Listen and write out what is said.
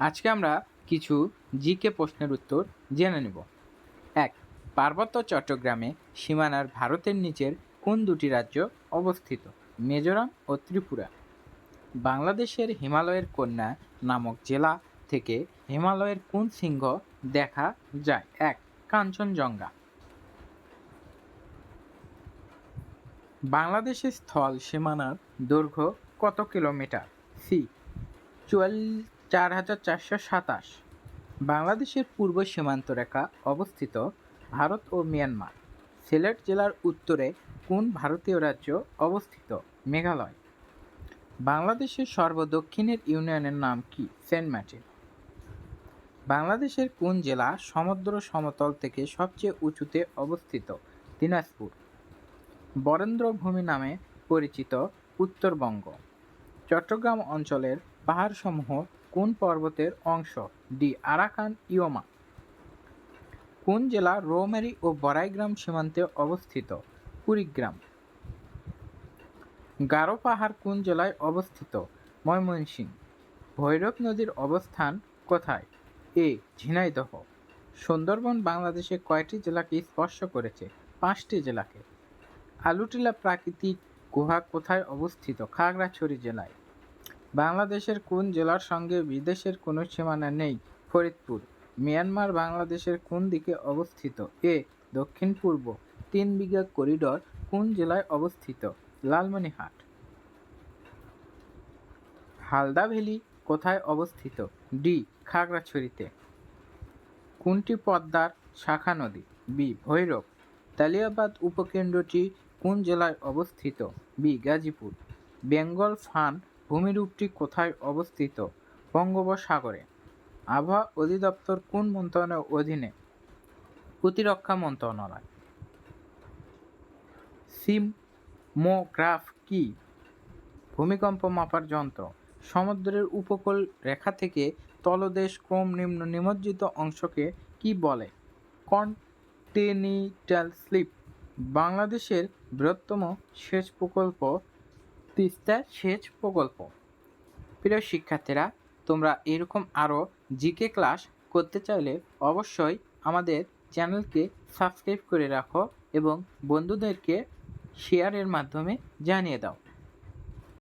আজকে আমরা কিছু জিকে প্রশ্নের উত্তর জেনে নেব। ১. পার্বত্য চট্টগ্রামে সীমানার ভারতের নিচের কোন দুটি রাজ্য অবস্থিত? মিজোরাম ও ত্রিপুরা। বাংলাদেশের হিমালয়ের কন্যা নামক জেলা থেকে হিমালয়ের কোন শৃঙ্গ দেখা যায়? ১. কাঞ্চনজঙ্ঘা। বাংলাদেশের স্থল সীমানার দৈর্ঘ্য কত কিলোমিটার? সি. ৪,৪২৭। বাংলাদেশের পূর্ব সীমান্ত রেখা অবস্থিত ভারত ও মিয়ানমার। সিলেট জেলার উত্তরে কোন ভারতীয় রাজ্য অবস্থিত? মেঘালয়। বাংলাদেশের সর্বদক্ষিণের ইউনিয়নের নাম কি? সেন্ট মার্টিন। বাংলাদেশের কোন জেলা সমুদ্র সমতল থেকে সবচেয়ে উঁচুতে অবস্থিত? দিনাজপুর। বরেন্দ্রভূমি নামে পরিচিত উত্তরবঙ্গ। চট্টগ্রাম অঞ্চলের পাহাড়সমূহ কোন পর্বতের অংশ? ডি. আরাকান ইয়োমা। কোন জেলা রৌমারী ও বড়াইগ্রাম সীমান্তে অবস্থিত? কুড়িগ্রাম। গারো পাহাড় কোন জেলায় অবস্থিত? ময়মনসিংহ। ভৈরব নদীর অবস্থান কোথায়? এ. ঝিনাইদহ। সুন্দরবন বাংলাদেশে কয়টি জেলাকে স্পর্শ করেছে? 5টি জেলাকে। আলুটিলা প্রাকৃতিক গুহা কোথায় অবস্থিত? খাগড়াছড়ি জেলায়। বাংলাদেশের কোন জেলার সঙ্গে বিদেশের কোনো সীমানা নেই? ফরিদপুর। মিয়ানমার বাংলাদেশের কোন দিকে অবস্থিত? এ. দক্ষিণ পূর্ব। 3 বিঘা করিডোর কোন জেলায় অবস্থিত? লালমনিরহাট। হালদা ভ্যালি কোথায় অবস্থিত? ডি. খাগড়াছড়িতে। কোনটি পদ্মার শাখা নদী? বি. ভৈরব। তালিয়াবাদ উপকেন্দ্রটি কোন জেলায় অবস্থিত? বি. গাজীপুর। বেঙ্গল ফান ভূমিরূপটি কোথায় অবস্থিত? বঙ্গোপসাগরে। আবহাওয়া অধিদপ্তর কোন মন্ত্রণালয়ের অধীনে? প্রতিরক্ষা মন্ত্রণালয়। সিসমোগ্রাফ কি? ভূমিকম্প মাপার যন্ত্র। সমুদ্রের উপকূল রেখা থেকে তলদেশ ক্রম নিম্ন নিমজ্জিত অংশকে কি বলে? Continental slip. বাংলাদেশের বৃহত্তম সেচ প্রকল্প তিস্তা সেচ প্রকল্প। প্রিয় শিক্ষার্থীরা, তোমরা এরকম আরও জিকে ক্লাস করতে চাইলে অবশ্যই আমাদের চ্যানেলকে সাবস্ক্রাইব করে রাখো এবং বন্ধুদেরকে শেয়ারের মাধ্যমে জানিয়ে দাও।